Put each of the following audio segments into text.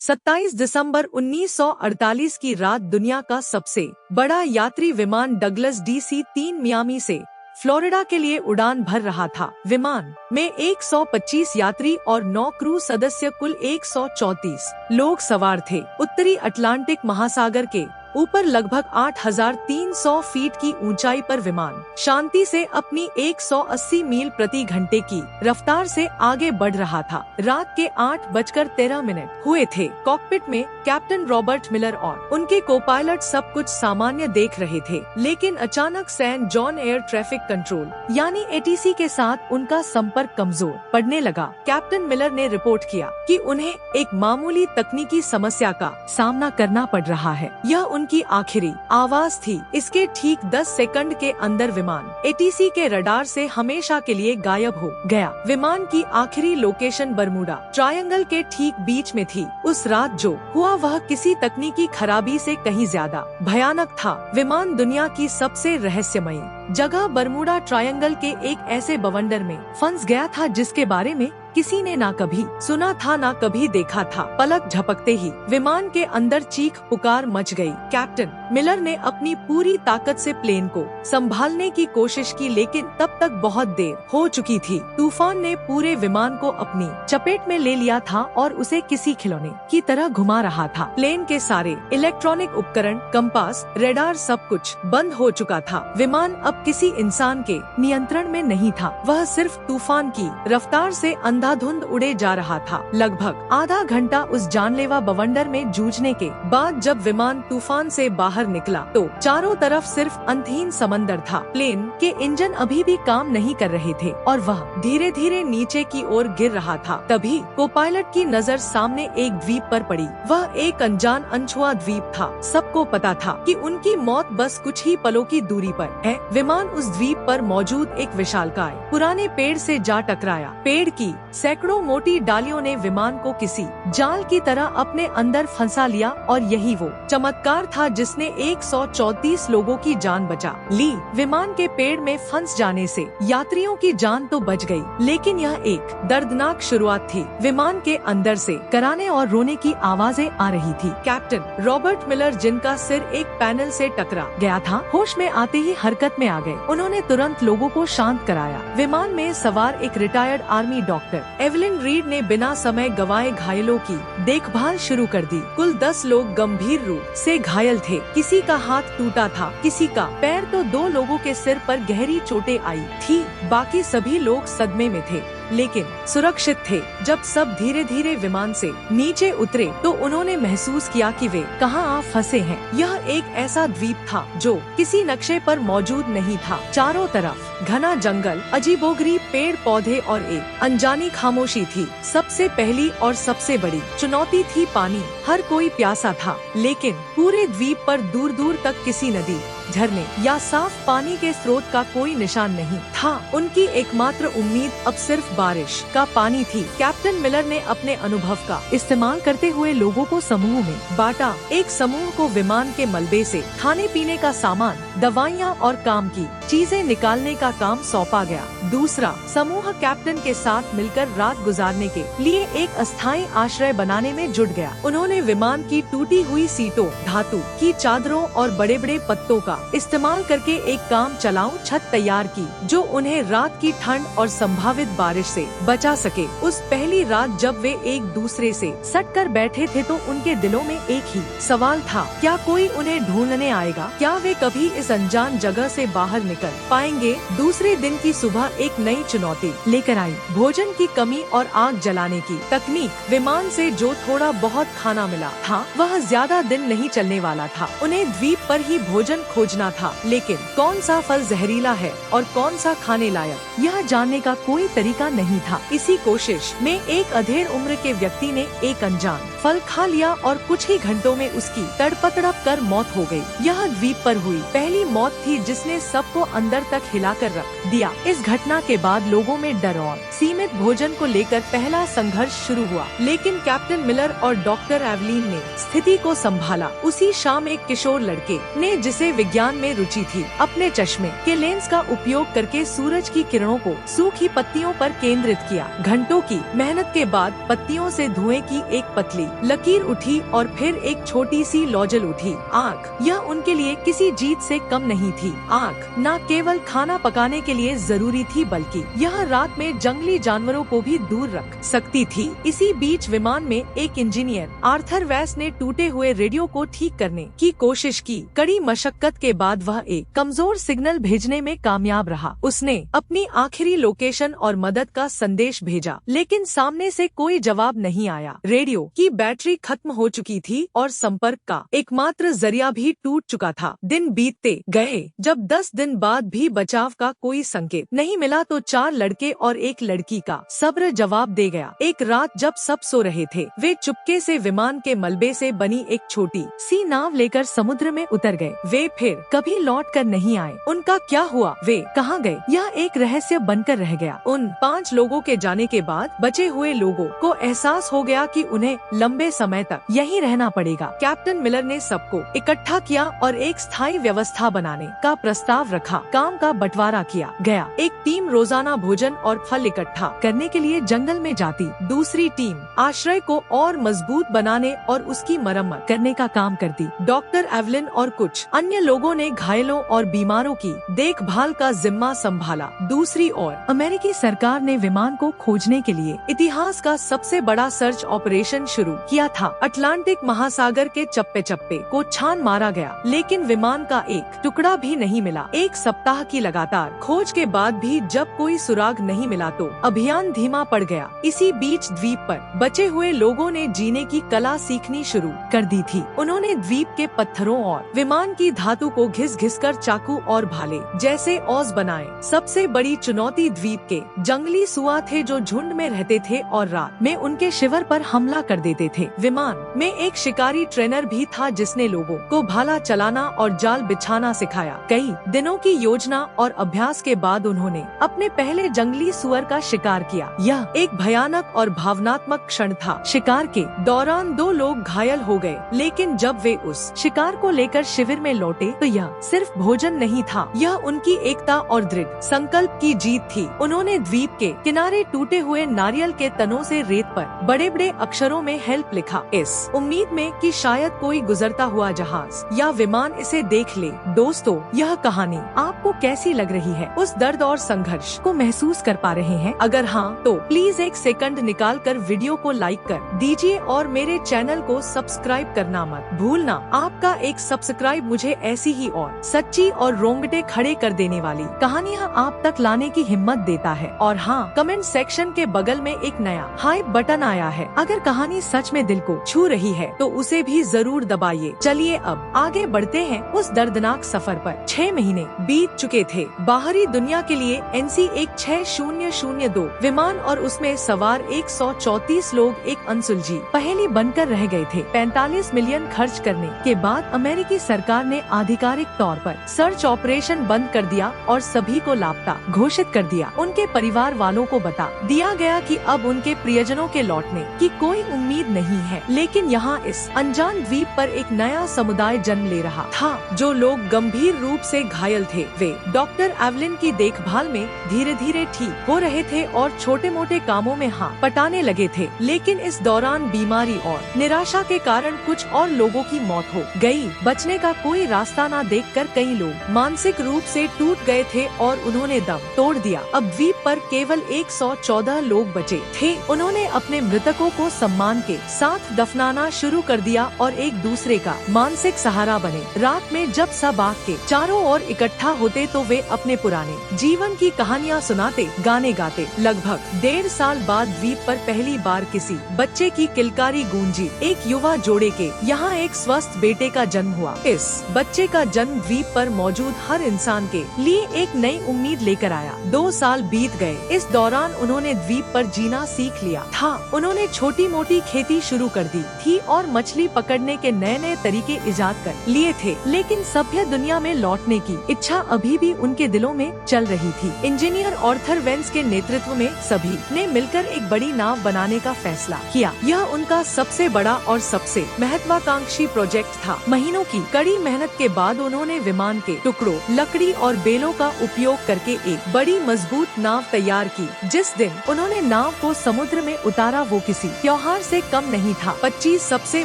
27 दिसंबर 1948 की रात दुनिया का सबसे बड़ा यात्री विमान डगलस DC-3 मियामी से फ्लोरिडा के लिए उड़ान भर रहा था। विमान में 125 यात्री और 9 क्रू सदस्य, कुल 134 लोग सवार थे। उत्तरी अटलांटिक महासागर के ऊपर लगभग 8,300 फीट की ऊंचाई पर विमान शांति से अपनी 180 मील प्रति घंटे की रफ्तार से आगे बढ़ रहा था। रात के 8:13 हुए थे। कॉकपिट में कैप्टन रॉबर्ट मिलर और उनके कोपायलट सब कुछ सामान्य देख रहे थे, लेकिन अचानक San Juan air traffic control यानी ATC के साथ उनका संपर्क कमजोर पड़ने लगा। कैप्टन मिलर ने रिपोर्ट किया कि उन्हें एक मामूली तकनीकी समस्या का सामना करना पड़ रहा है। यह उनकी आखिरी आवाज थी। इसके ठीक 10 सेकंड के अंदर विमान ATC के रडार से हमेशा के लिए गायब हो गया। विमान की आखिरी लोकेशन बरमूडा ट्रायंगल के ठीक बीच में थी। उस रात जो हुआ वह किसी तकनीकी खराबी से कहीं ज्यादा भयानक था। विमान दुनिया की सबसे रहस्यमयी जगह बरमूडा ट्रायंगल के एक ऐसे बवंडर में फंस गया था जिसके बारे में किसी ने ना कभी सुना था ना कभी देखा था। पलक झपकते ही विमान के अंदर चीख पुकार मच गई। कैप्टन मिलर ने अपनी पूरी ताकत से प्लेन को संभालने की कोशिश की, लेकिन तब तक बहुत देर हो चुकी थी। तूफान ने पूरे विमान को अपनी चपेट में ले लिया था और उसे किसी खिलौने की तरह घुमा रहा था। प्लेन के सारे इलेक्ट्रॉनिक उपकरण, कंपास, रेडार, सब कुछ बंद हो चुका था। विमान अब किसी इंसान के नियंत्रण में नहीं था। वह सिर्फ तूफान की रफ्तार से अंधाधुंध उड़े जा रहा था। लगभग आधा घंटा उस जानलेवा बवंडर में जूझने के बाद जब विमान तूफान से बाहर निकला तो चारों तरफ सिर्फ अंतहीन समंदर था। प्लेन के इंजन अभी भी काम नहीं कर रहे थे और वह धीरे धीरे नीचे की ओर गिर रहा था। तभी को-पायलट की नजर सामने एक द्वीप पर पड़ी। वह एक अनजान अनछुआ द्वीप था। सबको पता था कि उनकी मौत बस कुछ ही पलों की दूरी पर है। विमान उस द्वीप पर मौजूद एक विशालकाय पुराने पेड़ से जा टकराया। पेड़ की सैकड़ों मोटी डालियों ने विमान को किसी जाल की तरह अपने अंदर फंसा लिया और यही वो चमत्कार था जिसने 134 लोगों की जान बचा ली। विमान के पेड़ में फंस जाने से यात्रियों की जान तो बच गई, लेकिन यह एक दर्दनाक शुरुआत थी। विमान के अंदर से कराने और रोने की आवाजें आ रही थी। कैप्टन रॉबर्ट मिलर, जिनका सिर एक पैनल से टकरा गया था, होश में आते ही हरकत में आ गए। उन्होंने तुरंत लोगों को शांत कराया। विमान में सवार एक retired army doctor Evelyn read ने बिना समय गवाए घायलों की देखभाल शुरू कर दी। कुल 10 लोग गंभीर रूप से घायल थे। किसी का हाथ टूटा था, किसी का पैर, तो 2 लोगों के सिर पर गहरी चोटें आई थी। बाकी सभी लोग सदमे में थे लेकिन सुरक्षित थे। जब सब धीरे धीरे विमान से नीचे उतरे तो उन्होंने महसूस किया कि वे कहाँ आ फंसे हैं। यह एक ऐसा द्वीप था जो किसी नक्शे पर मौजूद नहीं था। चारों तरफ घना जंगल, अजीबोगरीब पेड़ पौधे और एक अनजानी खामोशी थी। सबसे पहली और सबसे बड़ी चुनौती थी पानी। हर कोई प्यासा था, लेकिन पूरे द्वीप पर दूर दूर तक किसी नदी, झरने या साफ पानी के स्रोत का कोई निशान नहीं था। उनकी एकमात्र उम्मीद अब सिर्फ बारिश का पानी थी। कैप्टन मिलर ने अपने अनुभव का इस्तेमाल करते हुए लोगों को समूह में बांटा। एक समूह को विमान के मलबे से खाने पीने का सामान, दवाइयाँ और काम की चीजें निकालने का काम सौंपा गया। दूसरा समूह कैप्टन के साथ मिलकर रात गुजारने के लिए एक अस्थायी आश्रय बनाने में जुट गया। उन्होंने विमान की टूटी हुई सीटों, धातु की चादरों और बड़े बड़े पत्तों का इस्तेमाल करके एक काम चलाऊ छत तैयार की जो उन्हें रात की ठंड और संभावित बारिश से बचा सके। उस पहली रात जब वे एक दूसरे से सटकर बैठे थे तो उनके दिलों में एक ही सवाल था, क्या कोई उन्हें ढूंढने आएगा? क्या वे कभी इस अनजान जगह से बाहर निकल पाएंगे? दूसरे दिन की सुबह एक नई चुनौती लेकर आई। भोजन की कमी और आग जलाने की तकनीक। विमान से जो थोड़ा बहुत खाना मिला था वह ज्यादा दिन नहीं चलने वाला था। उन्हें द्वीप पर ही भोजन खोजना था, लेकिन कौन सा फल जहरीला है और कौन सा खाने लायक, यह जानने का कोई तरीका नहीं था। इसी कोशिश में एक अधेड़ उम्र के व्यक्ति ने एक अनजान फल खा लिया और कुछ ही घंटों में उसकी तड़पतड़प कर मौत हो गई। यह द्वीप पर हुई पहली मौत थी जिसने सबको अंदर तक हिलाकर रख दिया। इस घटना के बाद लोगों में डर और सीमित भोजन को लेकर पहला संघर्ष शुरू हुआ, लेकिन कैप्टन मिलर और डॉक्टर एवलिन ने स्थिति को संभाला। उसी शाम एक किशोर लड़के ने, जिसे विज्ञान में रुचि थी, अपने चश्मे के लेंस का उपयोग करके सूरज की किरणों को सूखी पत्तियों पर केंद्रित किया। घंटों की मेहनत के बाद पत्तियों से धुएं की एक पतली लकीर उठी और फिर एक छोटी सी लौजल उठी। आग, यह उनके लिए किसी जीत से कम नहीं थी। आग न केवल खाना पकाने के लिए जरूरी थी, बल्कि यह रात में जंगली जानवरों को भी दूर रख सकती थी। इसी बीच विमान में एक इंजीनियर आर्थर वेस ने टूटे हुए रेडियो को ठीक करने की कोशिश की। कड़ी मशक्कत के बाद वह एक कमजोर सिग्नल भेजने में कामयाब रहा। उसने अपनी आखिरी लोकेशन और मदद का संदेश भेजा, लेकिन सामने से कोई जवाब नहीं आया। रेडियो की बैटरी खत्म हो चुकी थी और संपर्क का एकमात्र जरिया भी टूट चुका था। दिन बीतते गए। जब 10 दिन बाद भी बचाव का कोई संकेत नहीं मिला तो 4 लड़के और एक लड़की का सब्र जवाब दे गया। एक रात जब सब सो रहे थे, वे चुपके से विमान के मलबे से बनी एक छोटी सी नाव लेकर समुद्र में उतर गए। वे फिर कभी लौट कर नहीं आए। उनका क्या हुआ, वे कहाँ गए, यह एक रहस्य बनकर रह गया। उन 5 लोगों के जाने के बाद बचे हुए लोगों को एहसास हो गया कि उन्हें लंबे समय तक यहीं रहना पड़ेगा। कैप्टन मिलर ने सबको इकट्ठा किया और एक स्थायी व्यवस्था बनाने का प्रस्ताव रखा। काम का बंटवारा किया गया। एक टीम रोजाना भोजन और फल इकट्ठा करने के लिए जंगल में जाती। दूसरी टीम आश्रय को और मजबूत बनाने और उसकी मरम्मत करने का काम करती। डॉक्टर एवलिन और कुछ अन्य लोगों ने घायलों और बीमारों की देखभाल का जिम्मा संभाला। दूसरी ओर अमेरिकी सरकार ने विमान को खोजने के लिए इतिहास का सबसे बड़ा सर्च ऑपरेशन शुरू किया था। अटलांटिक महासागर के चप्पे चप्पे को छान मारा गया, लेकिन विमान का एक टुकड़ा भी नहीं मिला। एक सप्ताह की लगातार खोज के बाद भी जब कोई सुराग नहीं मिला तो अभियान धीमा पड़ गया। इसी बीच द्वीप पर बचे हुए लोगों ने जीने की कला सीखनी शुरू कर दी थी। उन्होंने द्वीप के पत्थरों और विमान की धातु को घिस घिस कर चाकू और भाले जैसे औज बनाए। सबसे बड़ी चुनौती द्वीप के जंगली सुआ थे जो झुंड में रहते थे और रात में उनके शिविर पर हमला कर देते थे। विमान में एक शिकारी ट्रेनर भी था जिसने लोगों को भाला चलाना और जाल बिछाना सिखाया। कई दिनों की योजना और अभ्यास के बाद उन्होंने अपने पहले जंगली सुअर का शिकार किया। यह एक भयानक और भावनात्मक क्षण था। शिकार के दौरान 2 लोग घायल हो गए, लेकिन जब वे उस शिकार को लेकर शिविर में लौटे तो यह सिर्फ भोजन नहीं था, यह उनकी एकता और दृढ़ संकल्प की जीत थी। उन्होंने द्वीप के किनारे टूटे हुए नारियल के तनों से रेत पर बड़े-बड़े अक्षरों में हेल्प लिखा, इस उम्मीद में कि शायद कोई गुजरता हुआ जहाज या विमान इसे देख ले। दोस्तों, यह कहानी आपको कैसी लग रही है? उस दर्द और संघर्ष को महसूस कर पा रहे हैं? अगर हाँ, तो प्लीज एक सेकंड निकाल कर वीडियो को लाइक कर दीजिए और मेरे चैनल को सब्सक्राइब करना मत भूलना। आपका एक सब्सक्राइब मुझे ऐसी ही और सच्ची और रोंगटे खड़े कर देने वाली कहानियाँ आप तक लाने की हिम्मत देता है। और हाँ, कमेंट सेक्शन के बगल में एक नया हाइप बटन आया है। अगर कहानी सच में दिल को छू रही है तो उसे भी जरूर दबाइए। चलिए अब आगे बढ़ते हैं उस दर्दनाक सफर पर। 6 महीने बीत चुके थे। बाहरी दुनिया के लिए NC 16002 विमान और उसमें सवार 134 लोग एक अनसुलझी पहेली बनकर रह गए थे। 45 मिलियन खर्च करने के बाद अमेरिकी सरकार ने आधिकारिक तौर पर सर्च ऑपरेशन बंद कर दिया और सभी को लापता घोषित कर दिया। उनके परिवार वालों को बता दिया गया कि अब उनके प्रियजनों के लौटने की कोई उम्मीद नहीं है। लेकिन यहाँ इस अनजान द्वीप पर एक नया समुदाय जन्म ले रहा था। जो लोग गंभीर रूप से घायल थे वे डॉक्टर एवलिन की देखभाल में धीरे धीरे ठीक हो रहे थे और छोटे मोटे कामों में हाथ पटाने लगे थे। लेकिन इस दौरान बीमारी और निराशा के कारण कुछ और लोगों की मौत हो गई। बचने का कोई रास्ता न देखकर कई लोग मानसिक रूप से टूट गए थे और उन्होंने दम तोड़ दिया। अब द्वीप पर केवल 114 लोग बचे थे। उन्होंने अपने मृतकों को सम्मान के साथ दफनाना शुरू कर दिया और एक दूसरे का मानसिक सहारा बने। रात में जब सब आग के चारों ओर इकट्ठा होते तो वे अपने पुराने जीवन की कहानियाँ सुनाते, गाने गाते। लगभग 1.5 साल बाद द्वीप पर पहली बार किसी बच्चे की किलकारी गूंजी। एक युवा जोड़े के यहाँ एक स्वस्थ बेटे का जन्म हुआ। इस बच्चे का जन्म द्वीप पर मौजूद हर इंसान के लिए एक नई उम्मीद लेकर आया। 2 साल बीत गए। इस दौरान उन्होंने द्वीप पर जीना सीख लिया था। उन्होंने छोटी मोटी खेती शुरू कर दी थी और मछली पकड़ने के नए नए तरीके इजाद कर लिए थे। लेकिन सभ्य दुनिया में लौटने की इच्छा अभी भी उनके दिलों में चल रही थी। इंजीनियर आर्थर वेस के नेतृत्व में सभी ने मिलकर एक बड़ी नाव बनाने का फैसला किया। यह उनका सबसे बड़ा और सबसे महत्वाकांक्षी प्रोजेक्ट था। महीनों की कड़ी मेहनत के बाद उन्होंने विमान के टुकड़ों, लकड़ी और बेलों का उपयोग करके एक बड़ी मजबूत नाव तैयार की। जिस दिन उन्होंने नाव को समुद्र में उतारा वो किसी त्योहार से कम नहीं था। 25 सबसे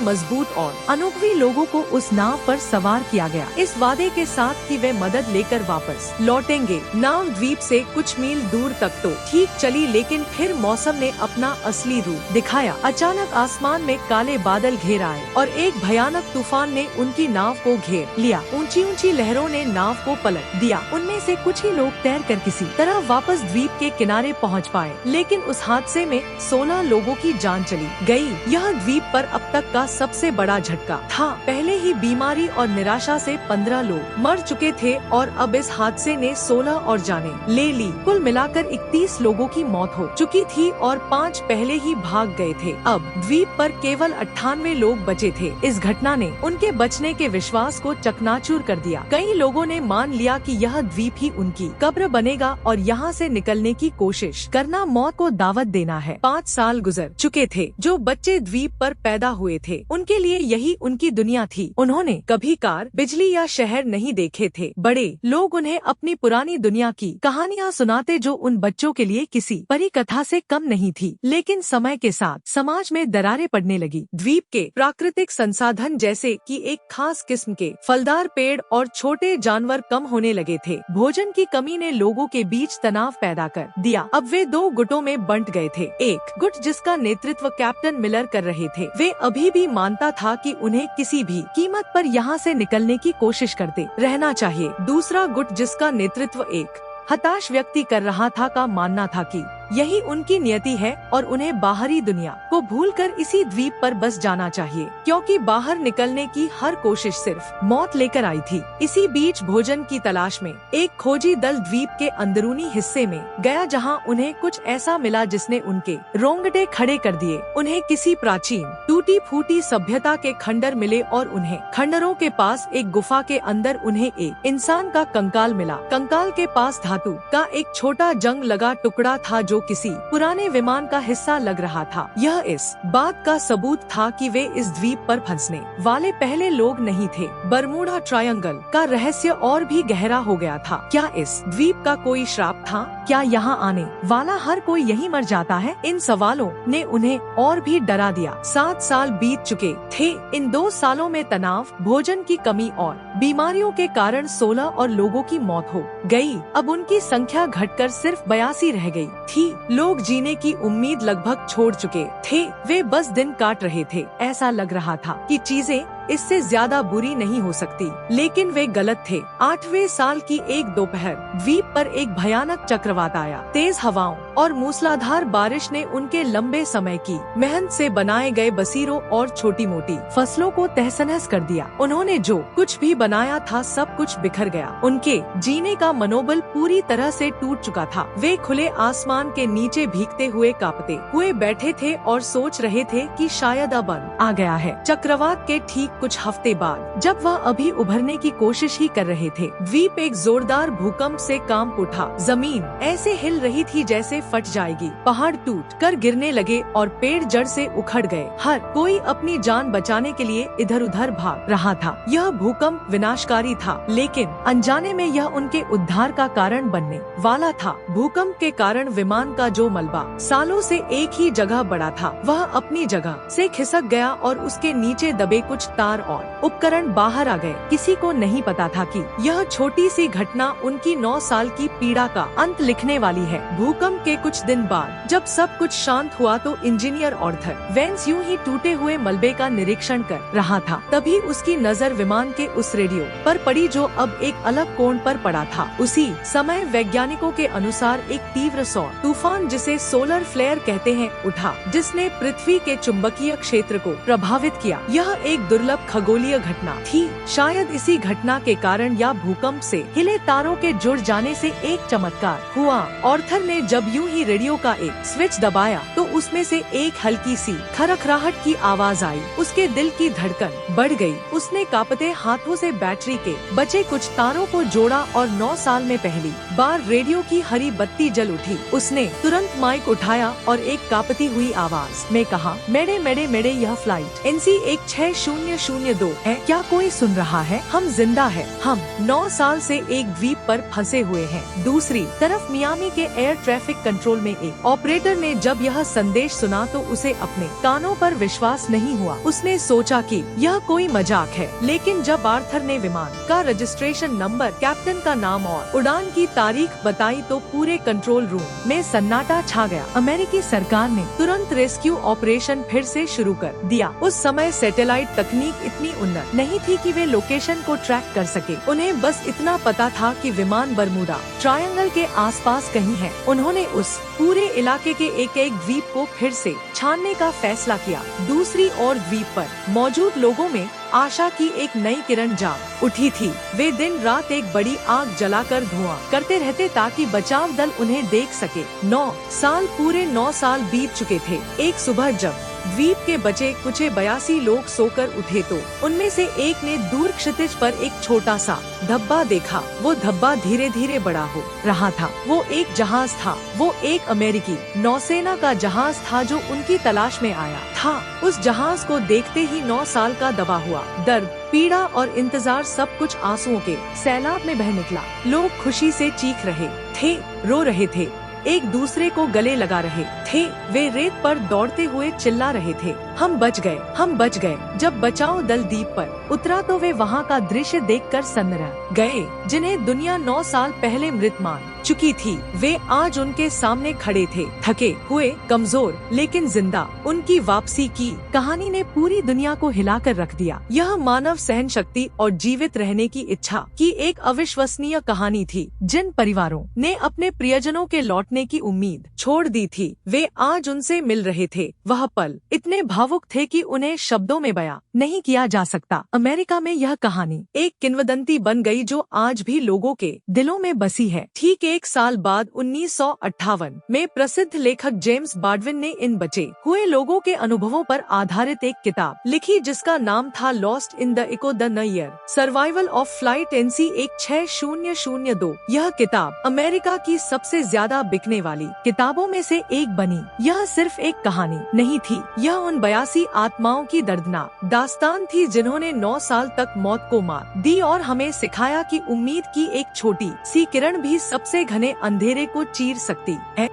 मजबूत और अनुभवी लोगों को उस नाव पर सवार किया गया, इस वादे के साथ कि वे मदद लेकर वापस लौटेंगे। नाव द्वीप से कुछ मील दूर तक तो ठीक चली, लेकिन फिर मौसम ने अपना असली रूप दिखाया। अचानक आसमान में काले बादल घेर आए और एक भयानक तूफान ने उनकी नाव को घेर लिया। ऊंची ऊंची लहरों ने नाव को पलट दिया। उनमें से कुछ ही लोग तैरकर किसी तरह वापस द्वीप के किनारे पहुंच पाए, लेकिन उस हादसे में 16 लोगों की जान चली गई। यह द्वीप पर अब तक का सबसे बड़ा झटका था। पहले ही बीमारी और निराशा से 15 लोग मर चुके थे और अब इस हादसे ने 16 और जानें ले ली। कुल मिलाकर 31 लोगों की मौत हो चुकी थी और 5 पहले ही भाग गए थे। अब द्वीप पर केवल 98 लोग बचे थे। इस घटना ने उनके बचने के विश्वास को चकनाचूर कर दिया। कई लोगों ने मान लिया कि यह द्वीप ही उनकी कब्र बनेगा और यहाँ से निकलने की कोशिश करना मौत को दावत देना है। 5 साल गुजर चुके थे। जो बच्चे द्वीप पर पैदा हुए थे उनके लिए यही उनकी दुनिया थी। उन्होंने कभी कार, बिजली या शहर नहीं देखे थे। बड़े लोग उन्हें अपनी पुरानी दुनिया की कहानियाँ सुनाते, जो उन बच्चों के लिए किसी परी कथा से कम नहीं थी। लेकिन समय के साथ समाज में दरारें पड़ने लगी। द्वीप के प्राकृतिक संसाधन जैसे कि एक खास किस्म के फलदार पेड़ और छोटे जानवर कम होने लगे थे। भोजन की कमी ने लोगों के बीच तनाव पैदा कर दिया। अब वे 2 गुटों में बंट गए थे। एक गुट जिसका नेतृत्व कैप्टन मिलर कर रहे थे, वे अभी भी मानता था कि उन्हें किसी भी कीमत पर यहाँ से निकलने की कोशिश करते रहना चाहिए। दूसरा गुट जिसका नेतृत्व एक हताश व्यक्ति कर रहा था का मानना था कि यही उनकी नियति है और उन्हें बाहरी दुनिया को भूलकर इसी द्वीप पर बस जाना चाहिए, क्योंकि बाहर निकलने की हर कोशिश सिर्फ मौत लेकर आई थी। इसी बीच भोजन की तलाश में एक खोजी दल द्वीप के अंदरूनी हिस्से में गया, जहां उन्हें कुछ ऐसा मिला जिसने उनके रोंगटे खड़े कर दिए। उन्हें किसी प्राचीन टूटी फूटी सभ्यता के खंडर मिले और उन्हें खंडरों के पास एक गुफा के अंदर उन्हें एक इंसान का कंकाल मिला। कंकाल के पास धातु का एक छोटा जंग लगा टुकड़ा था जो किसी पुराने विमान का हिस्सा लग रहा था। यह इस बात का सबूत था कि वे इस द्वीप पर फंसने वाले पहले लोग नहीं थे। बरमूडा ट्रायंगल का रहस्य और भी गहरा हो गया था। क्या इस द्वीप का कोई श्राप था? क्या यहाँ आने वाला हर कोई यहीं मर जाता है? इन सवालों ने उन्हें और भी डरा दिया। 7 साल बीत चुके थे। इन 2 सालों में तनाव, भोजन की कमी और बीमारियों के कारण 16 और लोगों की मौत हो गई। अब उनकी संख्या घटकर सिर्फ 82 रह गई थी। लोग जीने की उम्मीद लगभग छोड़ चुके थे। वे बस दिन काट रहे थे। ऐसा लग रहा था कि चीजें इससे ज्यादा बुरी नहीं हो सकती, लेकिन वे गलत थे। 8वें साल की एक दोपहर द्वीप पर एक भयानक चक्रवात आया। तेज हवाओं और मूसलाधार बारिश ने उनके लंबे समय की मेहनत से बनाए गए बसीरों और छोटी मोटी फसलों को तहस-नहस कर दिया। उन्होंने जो कुछ भी बनाया था सब कुछ बिखर गया। उनके जीने का मनोबल पूरी तरह से टूट चुका था। वे खुले आसमान के नीचे भीगते हुए कांपते हुए बैठे थे और सोच रहे थे कि शायद अब अंत आ गया है। चक्रवात के ठीक कुछ हफ्ते बाद, जब वह अभी उभरने की कोशिश ही कर रहे थे, द्वीप एक जोरदार भूकंप से कांप उठा। जमीन ऐसे हिल रही थी जैसे फट जाएगी। पहाड़ टूट कर गिरने लगे और पेड़ जड़ से उखड़ गए। हर कोई अपनी जान बचाने के लिए इधर उधर भाग रहा था। यह भूकंप विनाशकारी था, लेकिन अनजाने में यह उनके उद्धार का कारण बनने वाला था। भूकंप के कारण विमान का जो मलबा सालों से एक ही जगह बड़ा था, वह अपनी जगह से खिसक गया और उसके नीचे दबे कुछ तार और उपकरण बाहर आ गए। किसी को नहीं पता था कि यह छोटी सी घटना उनकी 9 साल की पीड़ा का अंत लिखने वाली है। भूकंप के कुछ दिन बाद जब सब कुछ शांत हुआ तो इंजीनियर ऑर्थर वेंस यूं ही टूटे हुए मलबे का निरीक्षण कर रहा था। तभी उसकी नजर विमान के उस रेडियो पर पड़ी जो अब एक अलग कोण पर पड़ा था। उसी समय वैज्ञानिकों के अनुसार एक तीव्र सौर तूफान, जिसे सोलर फ्लेयर कहते हैं, उठा, जिसने पृथ्वी के चुंबकीय क्षेत्र को प्रभावित किया। यह एक दुर्लभ खगोलीय घटना थी। शायद इसी घटना के कारण या भूकंप से हिले तारों के जुड़ जाने से एक चमत्कार हुआ। ऑर्थर ने जब यूं ही रेडियो का एक स्विच दबाया तो उसमें से एक हल्की सी खरखराहट की आवाज आई। उसके दिल की धड़कन बढ़ गई। उसने कांपते हाथों से बैटरी के बचे कुछ तारों को जोड़ा और 9 साल में पहली बार रेडियो की हरी बत्ती जल उठी। उसने तुरंत माइक उठाया और एक कांपती हुई आवाज में कहा, मेडे मेडे मेडे, यह फ्लाइट NC 1602 है। क्या कोई सुन रहा है? हम जिंदा है। हम 9 साल से एक द्वीप पर फंसे हुए हैं। दूसरी तरफ मियामी के एयर ट्रैफिक कंट्रोल में एक ऑपरेटर ने जब यह संदेश सुना तो उसे अपने कानों पर विश्वास नहीं हुआ। उसने सोचा कि यह कोई मजाक है, लेकिन जब आर्थर ने विमान का रजिस्ट्रेशन नंबर, कैप्टन का नाम और उड़ान की तारीख बताई तो पूरे कंट्रोल रूम में सन्नाटा छा गया। अमेरिकी सरकार ने तुरंत रेस्क्यू ऑपरेशन फिर से शुरू कर दिया। उस समय सैटेलाइट तकनीक इतनी उन्नत नहीं थी कि वे लोकेशन को ट्रैक कर सके। उन्हें बस इतना पता था कि विमान बरमूडा ट्रायंगल के आसपास कहीं है। उन्होंने उस पूरे इलाके के एक एक द्वीप को फिर से छानने का फैसला किया। दूसरी ओर द्वीप पर मौजूद लोगों में आशा की एक नई किरण जाग उठी थी। वे दिन रात एक बड़ी आग जलाकर धुआं करते रहते ताकि बचाव दल उन्हें देख सके। 9 साल बीत चुके थे। एक सुबह जब द्वीप के बचे कुचे 82 लोग सोकर उठे तो उनमें से एक ने दूर क्षितिज पर एक छोटा सा धब्बा देखा। वो धब्बा धीरे धीरे बड़ा हो रहा था। वो एक जहाज था। वो एक अमेरिकी नौसेना का जहाज था जो उनकी तलाश में आया था। उस जहाज को देखते ही 9 साल का दबा हुआ दर्द, पीड़ा और इंतजार सब कुछ आंसुओं के सैलाब में बह निकला। लोग खुशी से चीख रहे थे, रो रहे थे, एक दूसरे को गले लगा रहे थे। वे रेत पर दौड़ते हुए चिल्ला रहे थे, हम बच गए, हम बच गए। जब बचाव दल द्वीप पर उतरा तो वे वहाँ का दृश्य देखकर सन्न रह गए। जिन्हें दुनिया 9 साल पहले मृत मान चुकी थी, वे आज उनके सामने खड़े थे, थके हुए, कमजोर लेकिन जिंदा। उनकी वापसी की कहानी ने पूरी दुनिया को हिलाकर रख दिया। यह मानव सहन शक्ति और जीवित रहने की इच्छा की एक अविश्वसनीय कहानी थी। जिन परिवारों ने अपने प्रियजनों के लौटने की उम्मीद छोड़ दी थी, वे आज उनसे मिल रहे थे। वह पल इतने भावुक थे कि उन्हें शब्दों में बयां नहीं किया जा सकता। अमेरिका में यह कहानी एक किंवदंती बन गई जो आज भी लोगों के दिलों में बसी है। ठीक 1 साल बाद 1958 में प्रसिद्ध लेखक जेम्स बाल्डविन ने इन बचे हुए लोगों के अनुभवों पर आधारित एक किताब लिखी जिसका नाम था lost in the echo the year survival of flight NC 16002। यह किताब अमेरिका की सबसे ज्यादा बिकने वाली किताबों में से एक बनी। यह सिर्फ एक कहानी नहीं थी, यह उन 82 आत्माओं की दर्दनाक दास्तान थी जिन्होंने 9 साल तक मौत को मात दी और हमें सिखाया कि उम्मीद की एक छोटी सी किरण भी सबसे घने अंधेरे को चीर सकती है।